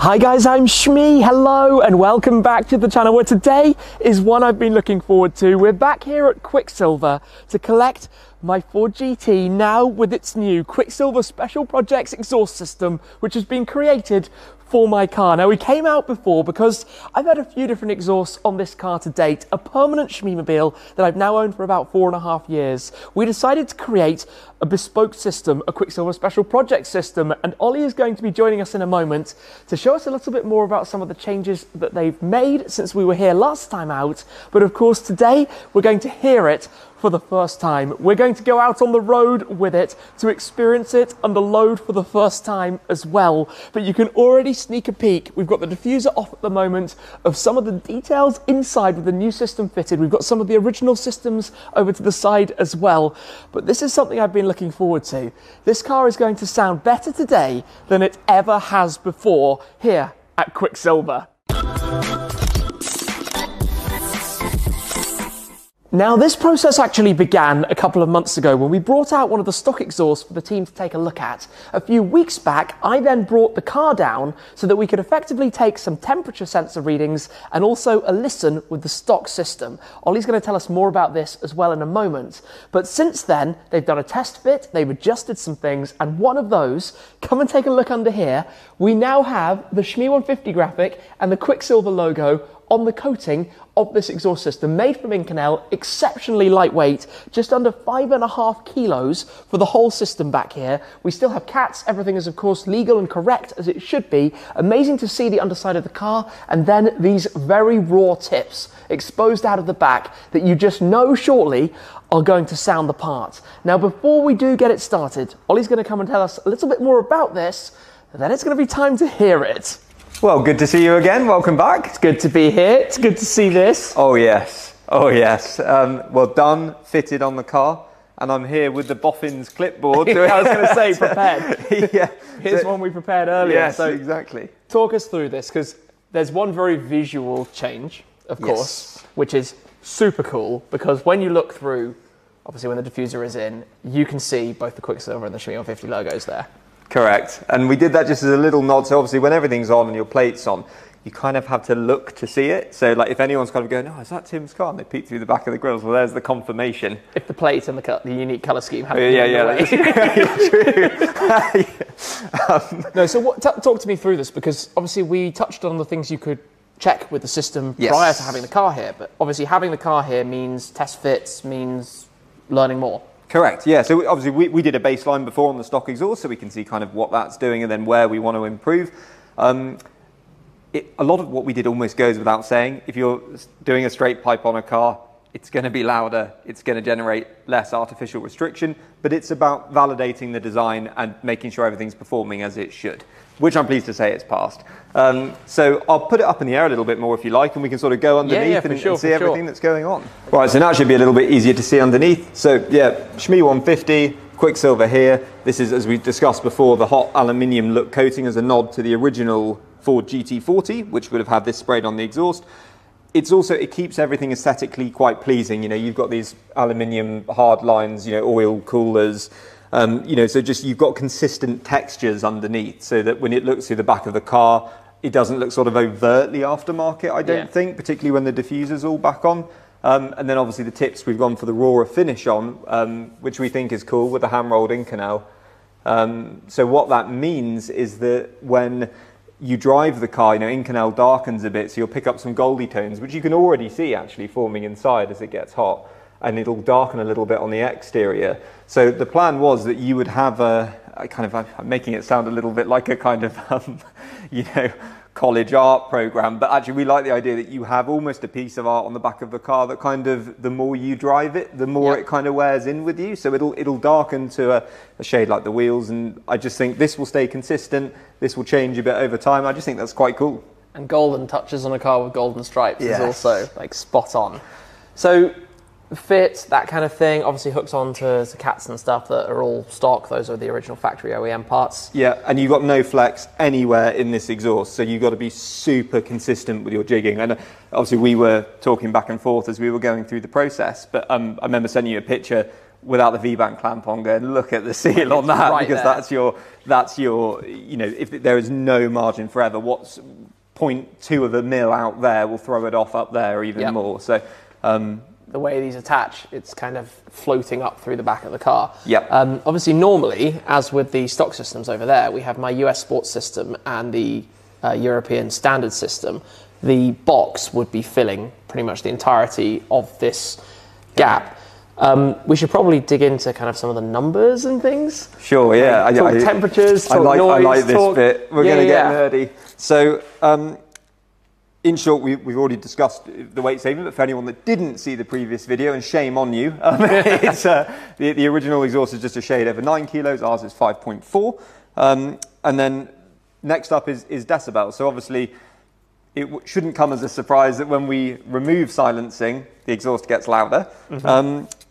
Hi guys, I'm Shmi, hello and welcome back to the channel where today is one I've been looking forward to. We're back here at Quicksilver to collect my Ford GT now with its new Quicksilver Special Projects exhaust system, which has been created for my car. Now we came out before because I've had a few different exhausts on this car to date, a permanent Shmi-mobile that I've now owned for about 4.5 years. We decided to create a bespoke system, a Quicksilver Special Projects system, and Ollie is going to be joining us in a moment to show us a little bit more about some of the changes that they've made since we were here last time out. But of course today we're going to hear it for the first time. We're going to go out on the road with it to experience it under load for the first time as well. But you can already sneak a peek. We've got the diffuser off at the moment of some of the details inside with the new system fitted. We've got some of the original systems over to the side as well. But this is something I've been looking forward to. This car is going to sound better today than it ever has before here at Quicksilver. Now, this process actually began a couple of months ago when we brought out one of the stock exhausts for the team to take a look at. A few weeks back, I then brought the car down so that we could effectively take some temperature sensor readings and also a listen with the stock system. Ollie's going to tell us more about this as well in a moment. But since then, they've done a test fit, they've adjusted some things, and one of those, come and take a look under here, we now have the Shmi 150 graphic and the Quicksilver logo on the coating of this exhaust system, made from Inconel, exceptionally lightweight, just under 5.5 kilos for the whole system back here. We still have cats, everything is of course legal and correct as it should be. Amazing to see the underside of the car, and then these very raw tips exposed out of the back that you just know shortly are going to sound the part. Now before we do get it started, Ollie's going to come and tell us a little bit more about this, and then it's going to be time to hear it. Well, good to see you again. Welcome back. It's good to be here. It's good to see this. Oh, yes. Oh, yes. Well done, fitted on the car. And I'm here with the Boffins clipboard. I was going to say, prepared. Yeah. Here's one we prepared earlier. Yes, so exactly. Talk us through this, because there's one very visual change, of course, which is super cool, because when you look through, obviously when the diffuser is in, you can see both the Quicksilver and the Shmi 150 logos there. Correct. And we did that just as a little nod. So obviously when everything's on and your plate's on, you kind of have to look to see it. So like if anyone's kind of going, oh, is that Tim's car? And they peek through the back of the grills. Well, there's the confirmation. If the plate and the unique colour scheme haven't that's true. No, so talk to me through this, because obviously we touched on the things you could check with the system prior to having the car here. But obviously having the car here means test fits, means learning more. Correct, yeah. So obviously we did a baseline before on the stock exhaust, so we can see kind of what that's doing and then where we want to improve. A lot of what we did almost goes without saying. If you're doing a straight pipe on a car, it's going to be louder, it's going to generate less artificial restriction, but it's about validating the design and making sure everything's performing as it should, which I'm pleased to say it's passed. So I'll put it up in the air a little bit more if you like, and we can sort of go underneath and see everything that's going on. Right, so now it should be a little bit easier to see underneath. So yeah, Shmi 150, Quicksilver here. This is, as we discussed before, the hot aluminium look coating as a nod to the original Ford GT40, which would have had this sprayed on the exhaust. It's also, it keeps everything aesthetically quite pleasing. You know, you've got these aluminium hard lines, you know, oil coolers, you know, so just you've got consistent textures underneath, so that when it looks through the back of the car, it doesn't look sort of overtly aftermarket, I don't think, particularly when the diffuser's all back on. And then obviously the tips, we've gone for the rawer finish on, which we think is cool with the hand-rolled Inconel. So what that means is that when you drive the car, you know, Inconel darkens a bit, so you'll pick up some goldy tones, which you can already see actually forming inside as it gets hot. And it'll darken a little bit on the exterior. So the plan was that you would have a kind of, I'm making it sound a little bit like a kind of, you know, college art program, but actually we like the idea that you have almost a piece of art on the back of the car that kind of, the more you drive it, the more it kind of wears in with you. So it'll darken to a shade like the wheels, and I just think this will stay consistent. This will change a bit over time. I just think that's quite cool. And golden touches on a car with golden stripes is also like spot on. So fit, that kind of thing, obviously hooks on to cats and stuff that are all stock. Those are the original factory OEM parts. Yeah, and you've got no flex anywhere in this exhaust, so you've got to be super consistent with your jigging. And obviously we were talking back and forth as we were going through the process, but I remember sending you a picture without the V-band clamp on, going, look at the seal on that, right because there. that's your, you know, if there is no margin forever, what's 0.2 of a mil out there will throw it off up there even more. So the way these attach, it's kind of floating up through the back of the car. Yep. Obviously, normally, as with the stock systems over there, we have my US sports system and the European standard system. The box would be filling pretty much the entirety of this gap. We should probably dig into kind of some of the numbers and things. Sure, yeah. Talk temperatures, talk noise. I like this bit. We're going to get nerdy. So, in short, we've already discussed the weight saving, but for anyone that didn't see the previous video, and shame on you, it's, the original exhaust is just a shade over 9 kilos, ours is 5.4. And then next up is decibels. So obviously, it shouldn't come as a surprise that when we remove silencing, the exhaust gets louder.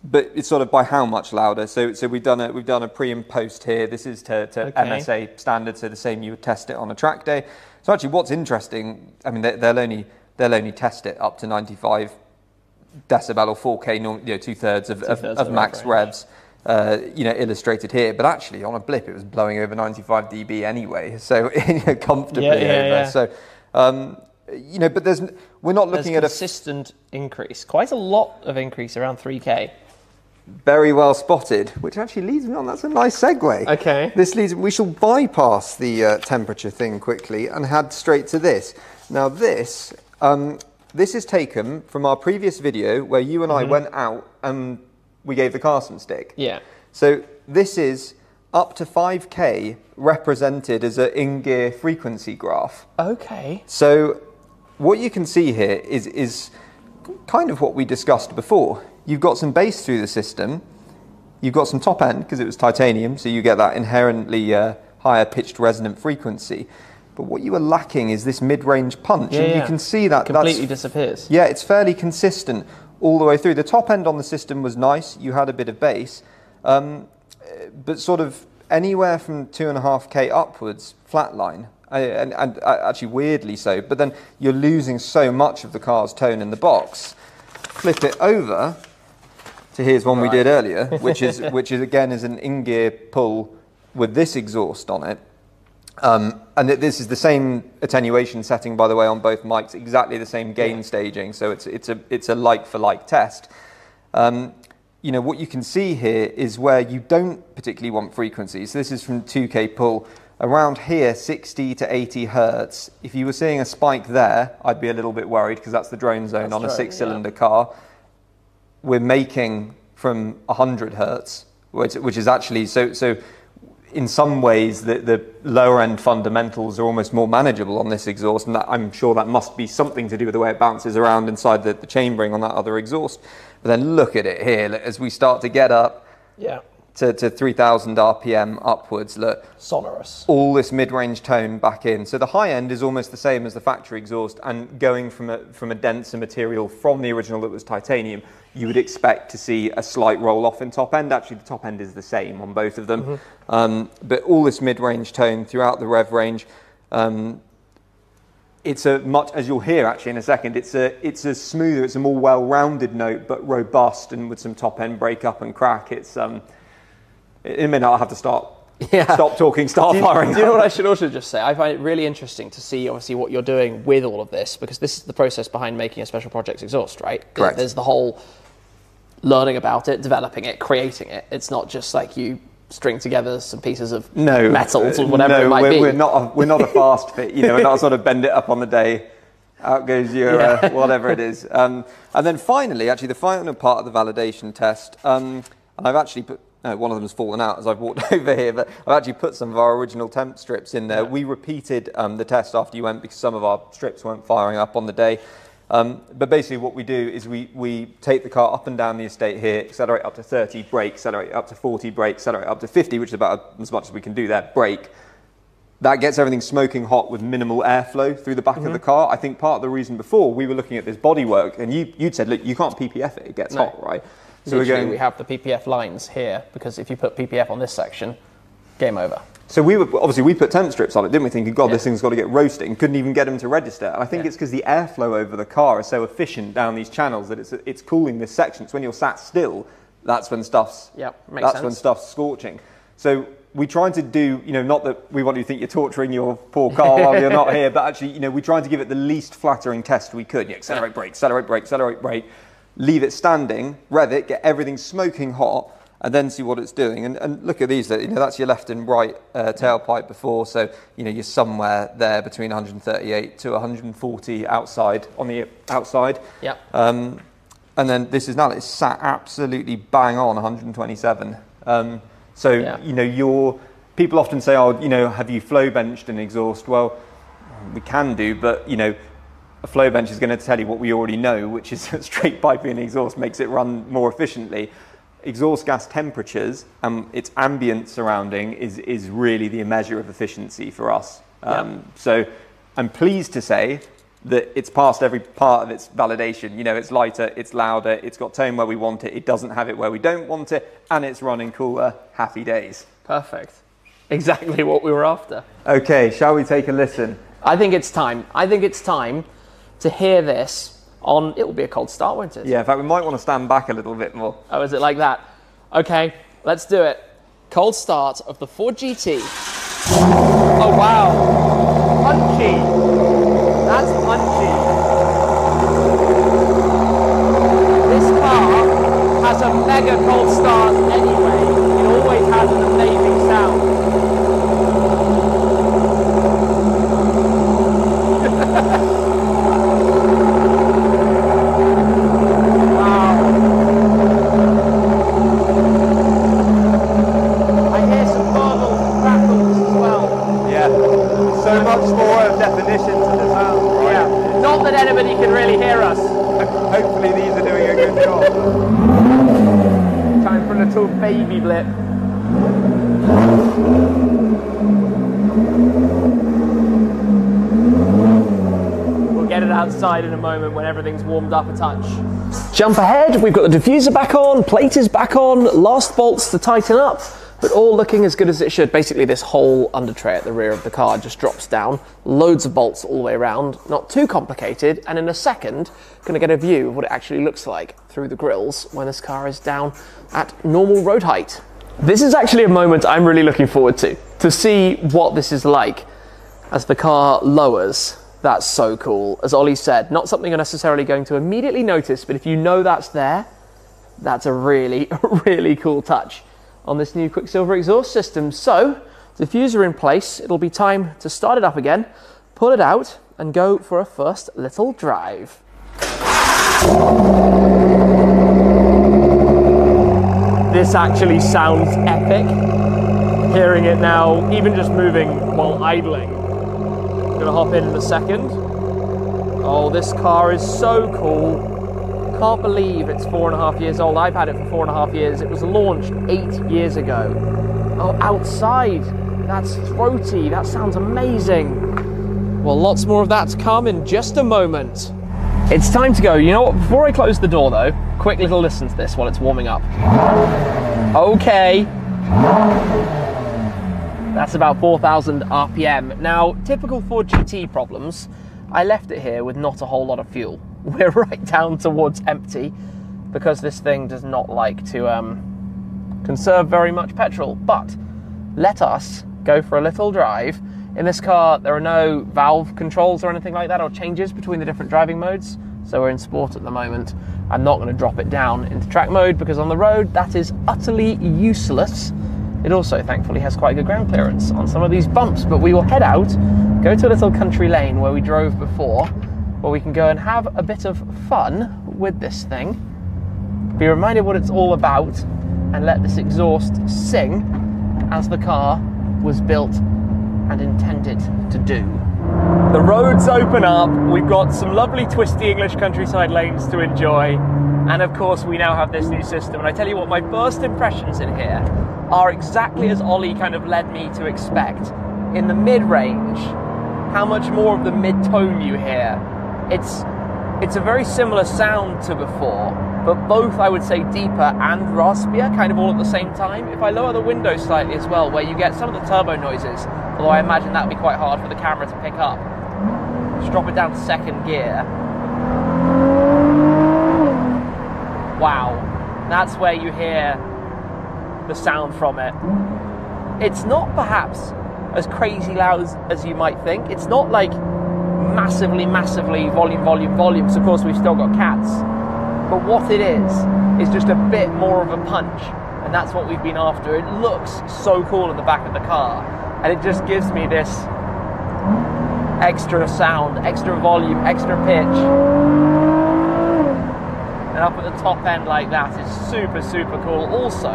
But it's sort of by how much louder. So we've done a pre and post here. This is to MSA standard, so the same you would test it on a track day. So actually, what's interesting, I mean, they'll only test it up to 95 decibel or 4K, you know, two-thirds of max revs. You know, illustrated here, but actually on a blip it was blowing over 95 dB anyway, so comfortably over. So you know, but we're not looking at a consistent increase, quite a lot of increase, around 3K. Very well spotted, which actually leads me on. That's a nice segue. Okay. This leads. We shall bypass the temperature thing quickly and head straight to this. Now this is taken from our previous video where you and I went out and we gave the car some stick. Yeah. So this is up to 5K represented as an in-gear frequency graph. Okay. So what you can see here is kind of what we discussed before. You've got some bass through the system. You've got some top end because it was titanium, so you get that inherently higher pitched resonant frequency. But what you are lacking is this mid-range punch, and you can see that completely disappears. Yeah, it's fairly consistent all the way through. The top end on the system was nice. You had a bit of bass, but sort of anywhere from 2.5K upwards, flatline, and actually weirdly so. But then you're losing so much of the car's tone in the box. Flip it over to here's one we did earlier, which is again is an in-gear pull with this exhaust on it. And this is the same attenuation setting, by the way, on both mics, exactly the same gain staging, so it's a like-for-like test. You know, what you can see here is where you don't particularly want frequencies. So this is from 2K pull. Around here, 60 to 80 hertz. If you were seeing a spike there, I'd be a little bit worried because that's the drone zone on a six-cylinder car. We're making from 100 hertz, which is actually, so in some ways, the lower end fundamentals are almost more manageable on this exhaust, and I'm sure that must be something to do with the way it bounces around inside the chambering on that other exhaust. But then look at it here, as we start to get up to 3,000 RPM upwards, look. Sonorous. All this mid-range tone back in. So the high end is almost the same as the factory exhaust, and going from a denser material from the original that was titanium, you would expect to see a slight roll-off in top end. Actually, the top end is the same on both of them. But all this mid-range tone throughout the rev range. It's a much, as you'll hear actually in a second, it's a smoother, it's a more well-rounded note, but robust and with some top-end break-up and crack. It's in a minute I'll have to stop talking, start firing. Do you know what I should also just say? I find it really interesting to see, obviously, what you're doing with all of this, because this is the process behind making a special projects exhaust, right? Correct. There's the whole learning about it, developing it, creating it. It's not just like you string together some pieces of metals or whatever it might be. We're not a fast fit, you know, we're not sort of bend it up on the day, out goes your whatever it is. And then finally, actually the final part of the validation test, and I've actually put, no, one of them has fallen out as I've walked over here, but I've actually put some of our original temp strips in there. We repeated the test after you went because some of our strips weren't firing up on the day. But basically what we do is we take the car up and down the estate here, accelerate up to 30, brake, accelerate up to 40, brake, accelerate up to 50, which is about as much as we can do there, brake. That gets everything smoking hot with minimal airflow through the back of the car. I think part of the reason before we were looking at this bodywork, and you'd said, look, you can't PPF it, it gets hot, right? So we have the PPF lines here, because if you put PPF on this section, game over. So we put temp strips on it, didn't we? Thinking, God, this thing's got to get roasting. Couldn't even get them to register. And I think it's because the airflow over the car is so efficient down these channels that it's cooling this section. So when you're sat still, that's when stuff's when stuff's scorching. So we try to do, you know, not that we want you to think you're torturing your poor car while you're not here, but actually, you know, we're trying to give it the least flattering test we could. You accelerate, brake, accelerate, brake, accelerate, brake, leave it standing, rev it, get everything smoking hot, and then see what it's doing. And look at these, you know, that's your left and right tailpipe before, so, you know, you're somewhere there between 138 to 140 outside, on the outside. Yep. And then this is now, it's sat absolutely bang on 127. So, you know, people often say, oh, you know, have you flow benched an exhaust? Well, we can do, but, you know, a flow bench is going to tell you what we already know, which is that straight piping exhaust makes it run more efficiently. Exhaust gas temperatures and its ambient surrounding is really the measure of efficiency for us. So I'm pleased to say that it's passed every part of its validation. You know, it's lighter, it's louder, it's got tone where we want it, it doesn't have it where we don't want it, and it's running cooler. Happy days. Perfect. Exactly what we were after. Okay, shall we take a listen? I think it's time. I think it's time to hear this on, it will be a cold start, won't it? Yeah, in fact, we might want to stand back a little bit more. Oh, is it like that? Okay, let's do it. Cold start of the Ford GT. Oh, wow. Punchy. That's punchy. This car has a mega cold start anyway. It always has an amazing sound. Anybody can really hear us. Hopefully these are doing a good job. Time for a little baby blip. We'll get it outside in a moment when everything's warmed up a touch. Jump ahead, we've got the diffuser back on, plate is back on, last bolts to tighten up, but all looking as good as it should. Basically this whole under tray at the rear of the car just drops down, loads of bolts all the way around, not too complicated, and in a second going to get a view of what it actually looks like through the grills when this car is down at normal road height. This is actually a moment I'm really looking forward to see what this is like as the car lowers. That's so cool. As Ollie said, not something you're necessarily going to immediately notice, but if you know that's there, that's a really, really cool touch on this new Quicksilver exhaust system. So, diffuser in place, it'll be time to start it up again, pull it out, and go for a first little drive. This actually sounds epic. Hearing it now, even just moving while idling. Gonna hop in a second. Oh, this car is so cool. Can't believe it's 4.5 years old. I've had it for 4.5 years. It was launched 8 years ago. Oh, outside. That's throaty. That sounds amazing. Well, lots more of that to come in just a moment. It's time to go. You know what? Before I close the door, though, quick little listen to this while it's warming up. Okay. That's about 4,000 RPM. Now, typical Ford GT problems, I left it here with not a whole lot of fuel. We're right down towards empty because this thing does not like to conserve very much petrol. But let us go for a little drive. In this car, there are no valve controls or anything like that, or changes between the different driving modes. So we're in sport at the moment. I'm not going to drop it down into track mode because on the road, that is utterly useless. It also, thankfully, has quite good ground clearance on some of these bumps, but we will head out, go to a little country lane where we drove before, where we can go and have a bit of fun with this thing, be reminded what it's all about, and let this exhaust sing as the car was built and intended to do. The roads open up, we've got some lovely twisty English countryside lanes to enjoy, and of course we now have this new system. And I tell you what, my first impressions in here are exactly as Ollie kind of led me to expect. In the mid-range, how much more of the mid-tone you hear. It's a very similar sound to before, but both I would say deeper and raspier, kind of all at the same time. If I lower the window slightly as well, where you get some of the turbo noises, although I imagine that would be quite hard for the camera to pick up. Just drop it down to second gear. Wow. That's where you hear the sound from it. It's not perhaps as crazy loud as you might think. It's not like massively volume. So of course we've still got cats. But what it is just a bit more of a punch. And that's what we've been after. It looks so cool in the back of the car. And it just gives me this extra sound, extra volume, extra pitch. And up at the top end like that is super cool. Also,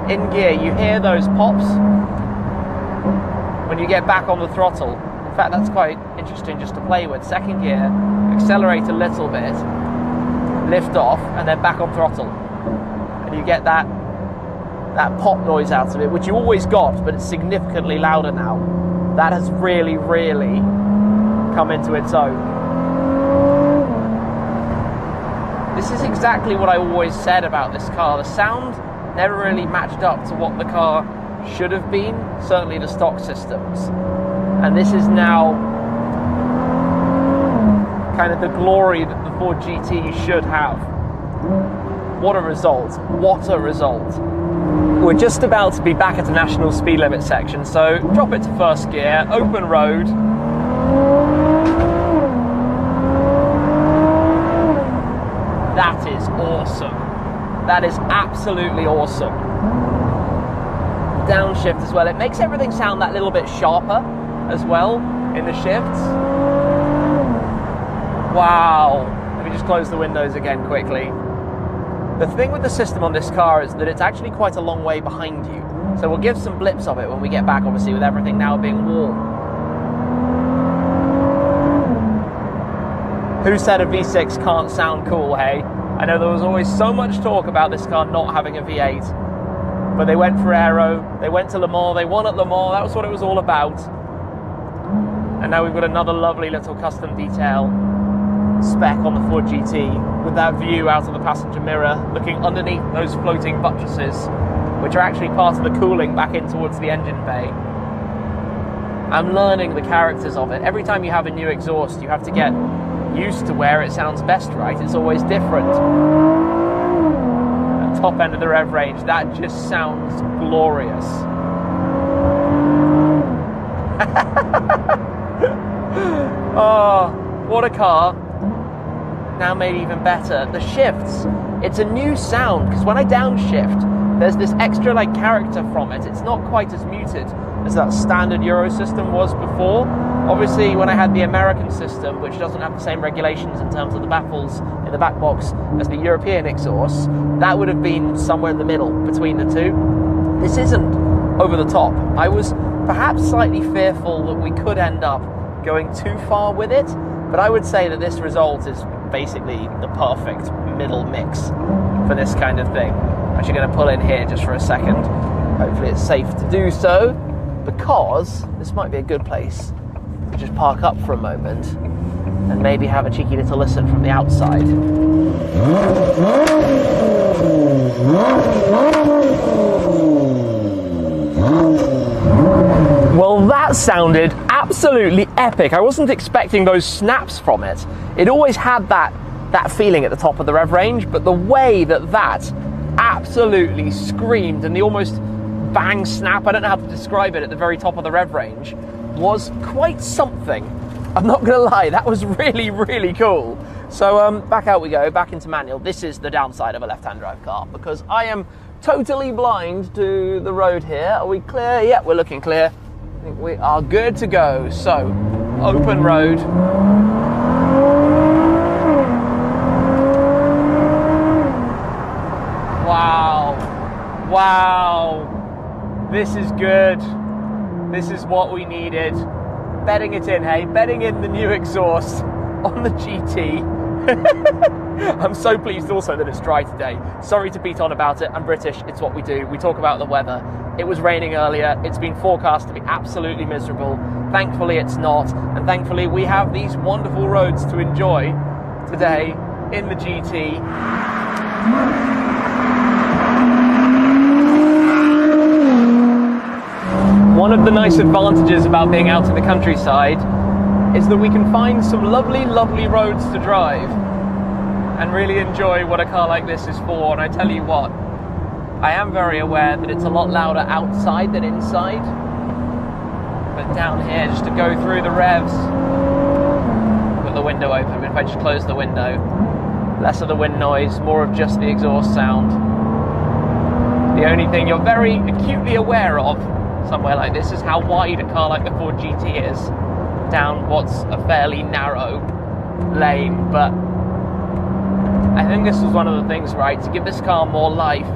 in gear, you hear those pops when you get back on the throttle. In fact, that's quite interesting just to play with. Second gear, accelerate a little bit, lift off, and then back on throttle. And you get that pop noise out of it, which you always got, but it's significantly louder now. That has really come into its own. This is exactly what I always said about this car. The sound never really matched up to what the car should have been, certainly the stock systems. And this is now kind of the glory that the Ford GT should have. What a result. What a result. We're just about to be back at the national speed limit section, so drop it to first gear, open road. That is awesome. That is absolutely awesome. Downshift as well. It makes everything sound that little bit sharper as well in the shifts. Wow. Let me just close the windows again quickly. The thing with the system on this car is that it's actually quite a long way behind you. So we'll give some blips of it when we get back, obviously, with everything now being warm. Who said a V6 can't sound cool, hey? I know there was always so much talk about this car not having a V8. But they went for aero, they went to Le Mans, they won at Le Mans, that was what it was all about. And now we've got another lovely little custom detail spec on the Ford GT with that view out of the passenger mirror, looking underneath those floating buttresses, which are actually part of the cooling back in towards the engine bay. I'm learning the characters of it. Every time you have a new exhaust, you have to get used to where it sounds best, right? It's always different. At top end of the rev range, that just sounds glorious. Oh, what a car. Now made even better. The shifts, it's a new sound, because when I downshift, there's this extra like character from it. It's not quite as muted as that standard Euro system was before. Obviously, when I had the American system, which doesn't have the same regulations in terms of the baffles in the back box as the European exhausts, that would have been somewhere in the middle between the two. This isn't over the top. I was perhaps slightly fearful that we could end up going too far with it, but I would say that this result is basically the perfect middle mix for this kind of thing. I'm actually going to pull in here just for a second. Hopefully it's safe to do so, because this might be a good place to just park up for a moment and maybe have a cheeky little listen from the outside. Well, that sounded absolutely epic. I wasn't expecting those snaps from it. It always had that feeling at the top of the rev range, but the way that absolutely screamed, and the almost bang snap, I don't know how to describe it, at the very top of the rev range, was quite something. I'm not gonna lie, that was really cool. So back out we go, back into manual. This is the downside of a left-hand drive car, because I am totally blind to the road here. Are we clear? Yeah, we're looking clear. I think we are good to go. So, open road. Wow, this is good. This is what we needed. Bedding it in, hey? Bedding in the new exhaust on the GT. I'm so pleased also that it's dry today. Sorry to beat on about it. I'm British. It's what we do. We talk about the weather. It was raining earlier. It's been forecast to be absolutely miserable. Thankfully, it's not. And thankfully, we have these wonderful roads to enjoy today in the GT. One of the nice advantages about being out in the countryside is that we can find some lovely roads to drive. and really enjoy what a car like this is for. And I tell you what, I am very aware that it's a lot louder outside than inside. But down here, just to go through the revs, got the window open. If I just close the window, less of the wind noise, more of just the exhaust sound. The only thing you're very acutely aware of somewhere like this is how wide a car like the Ford GT is down what's a fairly narrow lane. But I think this was one of the things, right, to give this car more life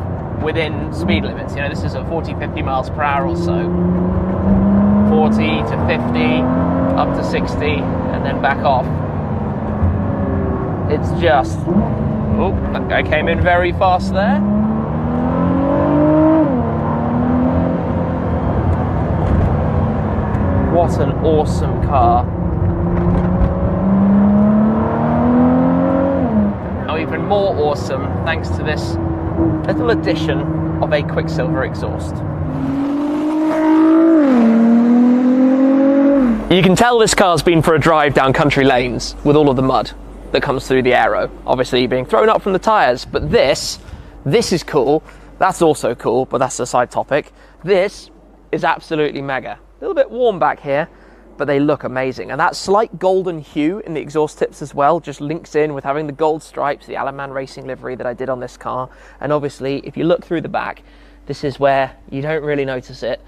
within speed limits. You know, this is at 40-50 miles per hour or so. 40 to 50, up to 60, and then back off. It's just... Oh, that guy came in very fast there. What an awesome car. Now even more awesome thanks to this little addition of a Quicksilver exhaust. You can tell this car's been for a drive down country lanes with all of the mud that comes through the aero, obviously being thrown up from the tyres. But this is cool. That's also cool, but that's a side topic. This is absolutely mega. A little bit warm back here, but they look amazing. And that slight golden hue in the exhaust tips as well just links in with having the gold stripes, the Alan Man Racing livery that I did on this car. And obviously, if you look through the back, this is where you don't really notice it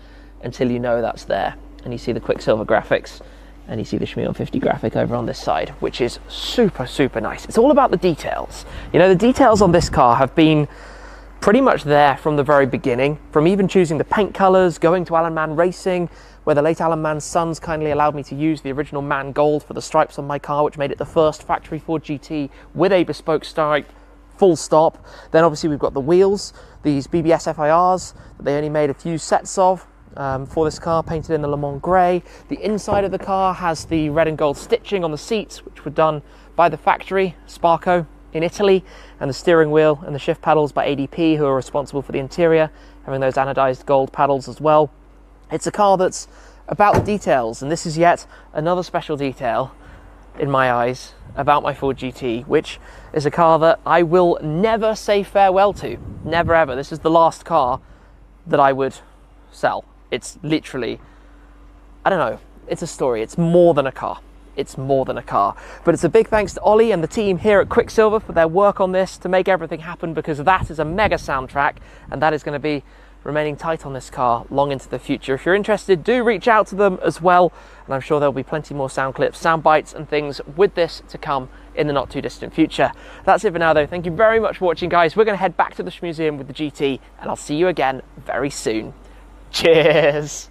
until you know that's there. And you see the Quicksilver graphics, and you see the Shmi 150 graphic over on this side, which is super, super nice. It's all about the details. You know, the details on this car have been pretty much there from the very beginning, from even choosing the paint colours, going to Alan Man Racing, where the late Alan Man's sons kindly allowed me to use the original Man Gold for the stripes on my car, which made it the first factory Ford GT with a bespoke stripe, full stop. Then obviously we've got the wheels, these BBS FIRs that they only made a few sets of for this car, painted in the Le Mans grey. The inside of the car has the red and gold stitching on the seats, which were done by the factory, Sparco, in Italy, and the steering wheel and the shift paddles by ADP, who are responsible for the interior, having those anodized gold paddles as well. It's a car that's about the details, and this is yet another special detail in my eyes about my Ford GT, which is a car that I will never say farewell to. Never ever. This is the last car that I would sell. It's literally, I don't know, it's a story. It's more than a car. It's more than a car. But it's a big thanks to Ollie and the team here at Quicksilver for their work on this to make everything happen, because that is a mega soundtrack, and that is going to be remaining tight on this car long into the future. If you're interested, do reach out to them as well, and I'm sure there'll be plenty more sound clips, sound bites and things with this to come in the not too distant future. That's it for now though. Thank you very much for watching, guys. We're going to head back to the Museum with the GT, and I'll see you again very soon. Cheers.